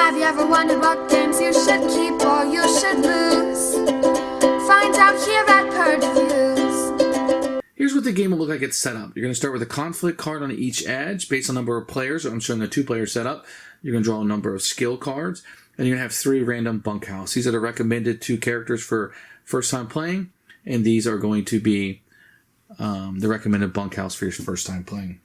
Have you ever wondered what games you should keep or you should lose? Find out here at Purge Reviews. Here's what the game will look like it's set up. You're going to start with a conflict card on each edge based on number of players. I'm showing a 2-player setup. You're going to draw a number of skill cards, and you're going to have 3 random bunkhouse. These are the recommended 2 characters for first time playing, and these are going to be the recommended bunkhouse for your first time playing.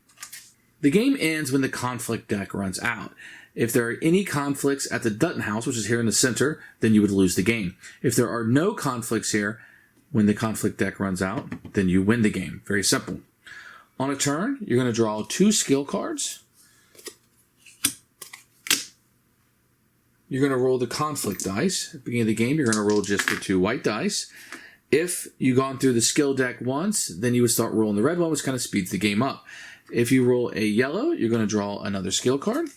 The game ends when the conflict deck runs out. If there are any conflicts at the Dutton house, which is here in the center, then you would lose the game. If there are no conflicts here, when the conflict deck runs out, then you win the game. Very simple. On a turn, you're going to draw 2 skill cards. You're going to roll the conflict dice. At the beginning of the game, you're going to roll just the 2 white dice. If you've gone through the skill deck once, then you would start rolling the red one, which kind of speeds the game up. If you roll a yellow, you're going to draw another skill card.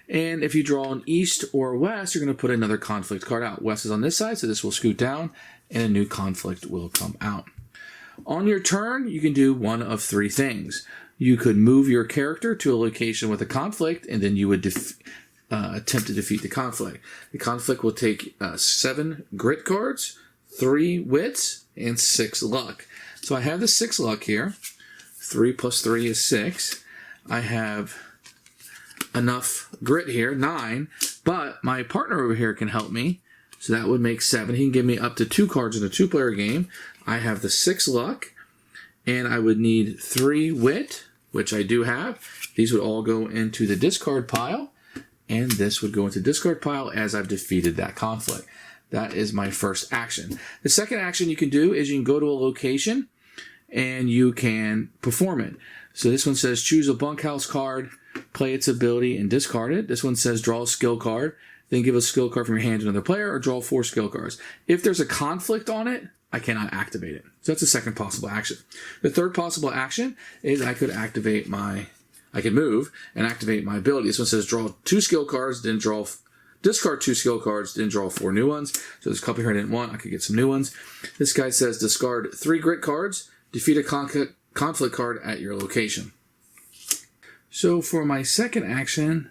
And if you draw an east or west, you're going to put another conflict card out. West is on this side, so this will scoot down, and a new conflict will come out. On your turn, you can do one of 3 things. You could move your character to a location with a conflict, and then you would attempt to defeat the conflict. The conflict will take 7 grit cards, 3 wits, and 6 luck. So I have the 6 luck here. 3 plus 3 is 6. I have enough grit here, 9, but my partner over here can help me, so that would make 7. He can give me up to 2 cards in a 2-player game. I have the 6 luck, and I would need 3 wit, which I do have. These would all go into the discard pile, and this would go into discard pile as I've defeated that conflict. That is my first action. The second action you can do is you can go to a location, and you can perform it. So this one says choose a bunkhouse card, play its ability, and discard it. This one says draw a skill card, then give a skill card from your hand to another player, or draw 4 skill cards. If there's a conflict on it, I cannot activate it. So that's the second possible action. The third possible action is I could move and activate my ability. This one says draw 2 skill cards, then discard 2 skill cards, then draw 4 new ones. So there's a couple here I didn't want. I could get some new ones. This guy says discard 3 grit cards, defeat a conflict card at your location. So for my second action,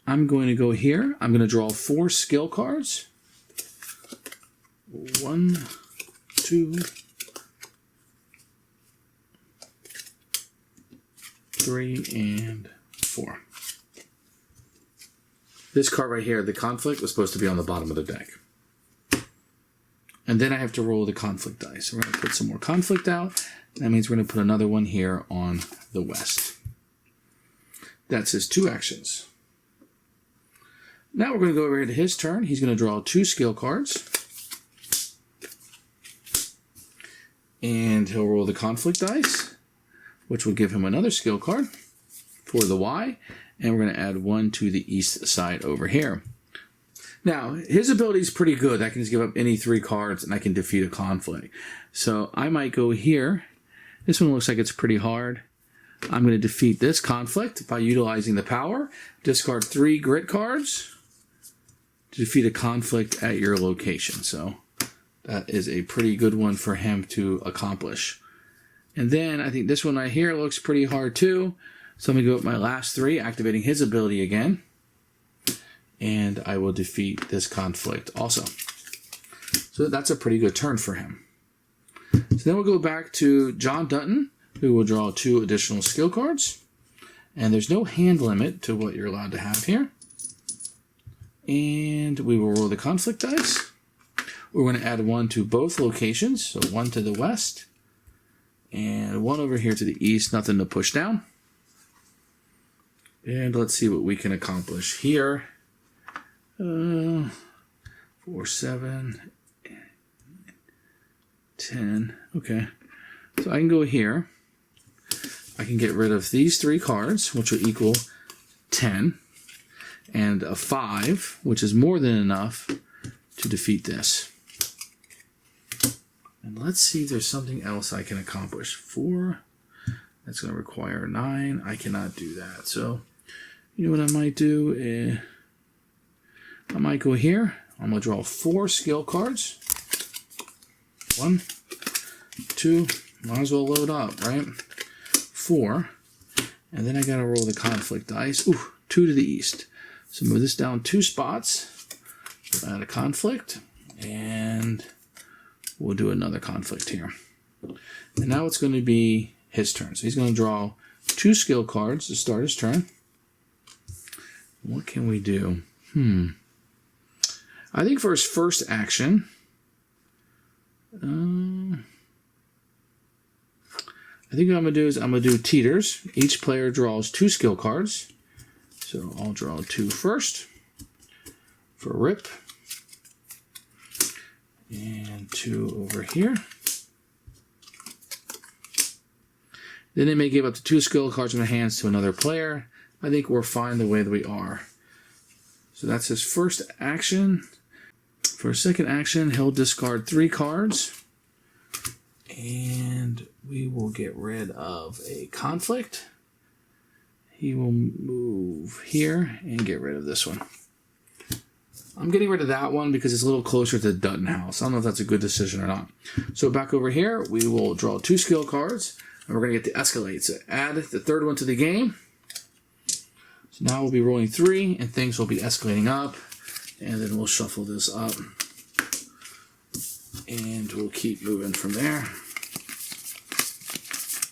I'm going to go here. I'm going to draw 4 skill cards. 1, 2, 3, and 4. This card right here, the conflict, was supposed to be on the bottom of the deck. And then I have to roll the conflict dice. So we're going to put some more conflict out. That means we're going to put another one here on the west. That's his 2 actions. Now we're going to go over here to his turn. He's going to draw 2 skill cards. And he'll roll the conflict dice, which will give him another skill card for the Y. And we're going to add 1 to the east side over here. Now, his ability is pretty good. I can just give up any 3 cards and I can defeat a conflict. So I might go here. This one looks like it's pretty hard. I'm going to defeat this conflict by utilizing the power. Discard 3 grit cards to defeat a conflict at your location. So that is a pretty good one for him to accomplish. And then I think this one right here looks pretty hard too. So I'm going to go with my last 3, activating his ability again. And I will defeat this conflict also. So that's a pretty good turn for him. So then we'll go back to John Dutton, who will draw 2 additional skill cards. And there's no hand limit to what you're allowed to have here. And we will roll the conflict dice. We're going to add 1 to both locations. So 1 to the west. And 1 over here to the east. Nothing to push down. And let's see what we can accomplish here. 4, 7, 10. Okay. So I can go here. I can get rid of these 3 cards, which will equal 10. And a 5, which is more than enough to defeat this. And let's see if there's something else I can accomplish. 4. That's going to require 9. I cannot do that. So, you know what I might do? I might go here. I'm going to draw 4 skill cards. 1, 2, might as well load up, right? 4. And then I got to roll the conflict dice. Ooh, 2 to the east. So move this down 2 spots. Add a conflict. And we'll do another conflict here. And now it's going to be his turn. So he's going to draw 2 skill cards to start his turn. What can we do? I think for his first action, I think what I'm going to do is I'm going to do teeters. Each player draws 2 skill cards. So I'll draw 2 first for Rip. And 2 over here. Then they may give up to 2 skill cards in their hands to another player. I think we're fine the way that we are. So that's his first action. For his second action, he'll discard 3 cards. And we will get rid of a conflict. He will move here and get rid of this one. I'm getting rid of that one because it's a little closer to the Dutton house. I don't know if that's a good decision or not. So back over here, we will draw 2 skill cards. And we're going to get to escalate. So add the third one to the game. So now we'll be rolling 3, and things will be escalating up. And then we'll shuffle this up. And we'll keep moving from there.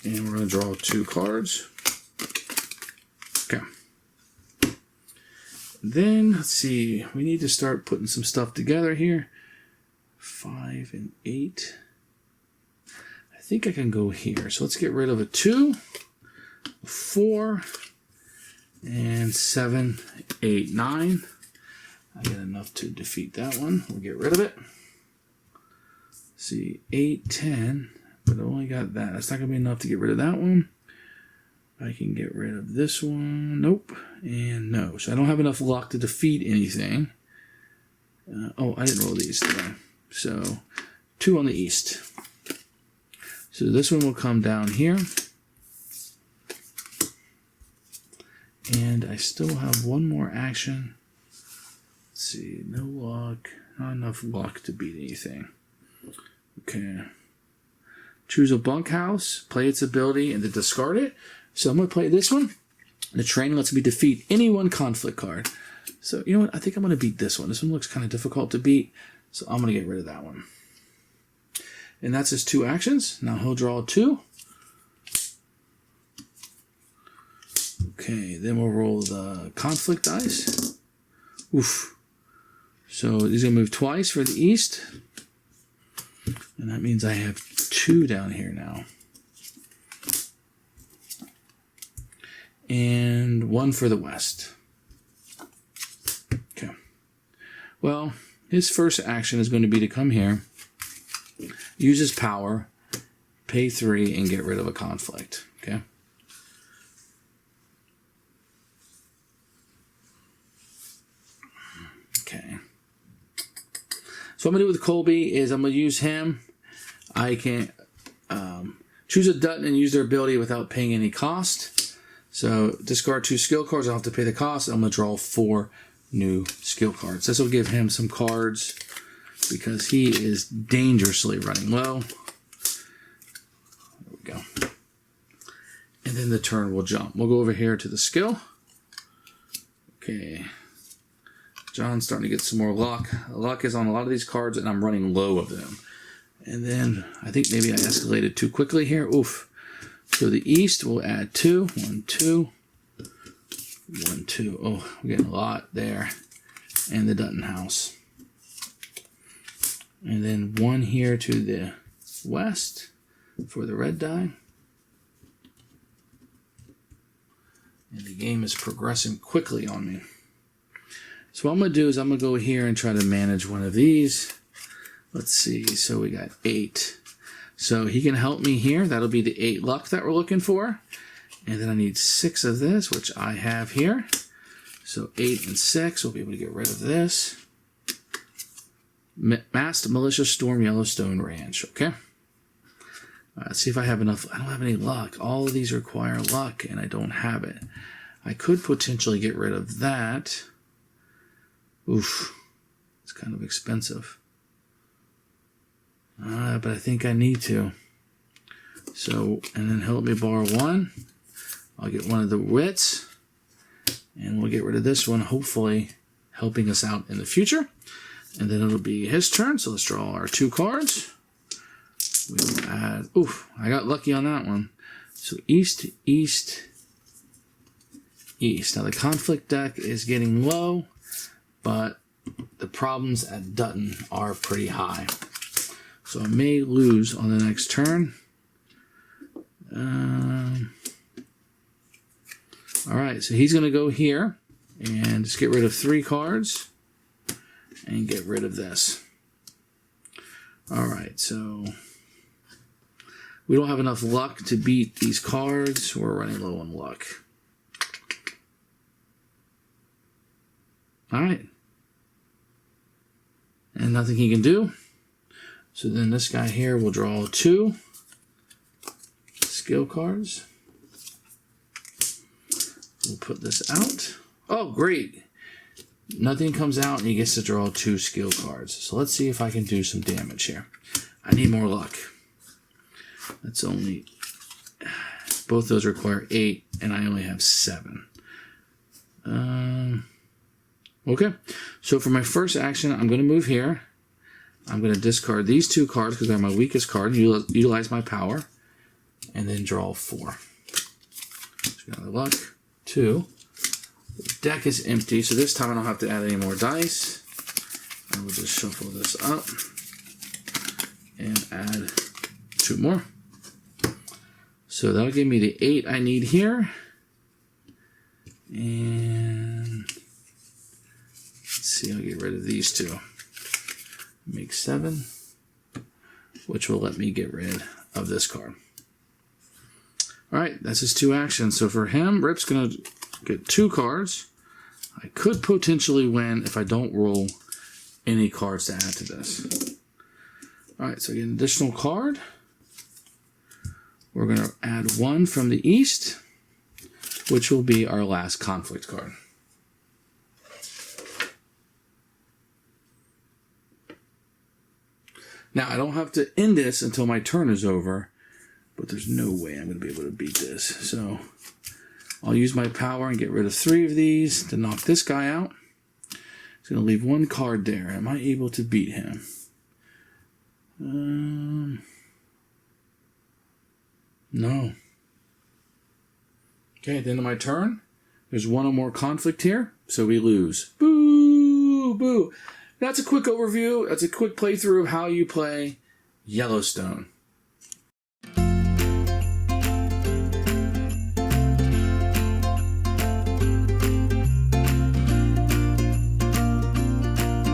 And we're going to draw 2 cards. Okay. Then, let's see. We need to start putting some stuff together here. 5 and 8. I think I can go here. So let's get rid of a 2, a 4, and 7, 8, 9. I got enough to defeat that one. We'll get rid of it. Let's see, 8, 10, but I only got that. That's not going to be enough to get rid of that one. I can get rid of this one. Nope. And no. So I don't have enough luck to defeat anything. Oh, I didn't roll these today. So 2 on the east. So this one will come down here. And I still have one more action. Let's see. No luck. Not enough luck to beat anything. Okay. Choose a bunkhouse. Play its ability and then discard it. So I'm going to play this one. The training lets me defeat any one conflict card. So, you know what? I think I'm going to beat this one. This one looks kind of difficult to beat. So I'm going to get rid of that one. And that's his 2 actions. Now he'll draw 2. Okay, then we'll roll the conflict dice. Oof. So he's going to move twice for the east. And that means I have 2 down here now. And 1 for the west. Okay. Well, his first action is going to be to come here, use his power, pay 3, and get rid of a conflict. Okay. Okay. So what I'm going to do with Colby is I'm going to use him. I can choose a Dutton and use their ability without paying any cost. So discard 2 skill cards. I'll have to pay the cost. I'm going to draw 4 new skill cards. This will give him some cards because he is dangerously running low. There we go. And then the turn will jump. We'll go over here to the skill. Okay. John's starting to get some more luck. Luck is on a lot of these cards, and I'm running low of them. And then I think maybe I escalated too quickly here. Oof. So the east will add 2. 1, 2. 1, 2. Oh, we're getting a lot there. And the Dutton house. And then 1 here to the west for the red die. And the game is progressing quickly on me. So what I'm going to do is I'm going to go here and try to manage one of these. Let's see. So we got 8. So he can help me here. That'll be the 8 luck that we're looking for. And then I need 6 of this, which I have here. So 8 and 6. We'll be able to get rid of this. Masked Militia Storm Yellowstone Ranch. Okay. Let's see if I have enough. I don't have any luck. All of these require luck, and I don't have it. I could potentially get rid of that. Oof. It's kind of expensive. But I think I need to. So, and then he'll let me borrow 1. I'll get one of the wits. And we'll get rid of this one, hopefully helping us out in the future. And then it'll be his turn, so let's draw our 2 cards. We'll add, oof, I got lucky on that one. So east, east, east. Now the conflict deck is getting low, but the problems at Dutton are pretty high. So I may lose on the next turn. Alright, so he's going to go here and just get rid of 3 cards and get rid of this. Alright, so we don't have enough luck to beat these cards. We're running low on luck. Alright. And nothing he can do. So then this guy here will draw 2 skill cards. We'll put this out. Oh, great. Nothing comes out and he gets to draw 2 skill cards. So let's see if I can do some damage here. I need more luck. That's only... Both those require 8 and I only have 7. Okay. So for my first action, I'm going to move here. I'm going to discard these 2 cards because they're my weakest card. Utilize my power. And then draw 4. So another luck. 2. The deck is empty, so this time I don't have to add any more dice. I will just shuffle this up and add 2 more. So that'll give me the 8 I need here. And let's see, I'll get rid of these 2. Make 7, which will let me get rid of this card. Alright, that's his 2 actions. So for him, Rip's going to get 2 cards. I could potentially win if I don't roll any cards to add to this. Alright, so I get an additional card. We're going to add 1 from the east, which will be our last conflict card. Now, I don't have to end this until my turn is over, but there's no way I'm going to be able to beat this. So I'll use my power and get rid of 3 of these to knock this guy out. It's going to leave 1 card there. Am I able to beat him? No. Okay, at the end of my turn, there's 1 or more conflict here, so we lose. Boo! Boo! That's a quick overview. That's a quick playthrough of how you play Yellowstone.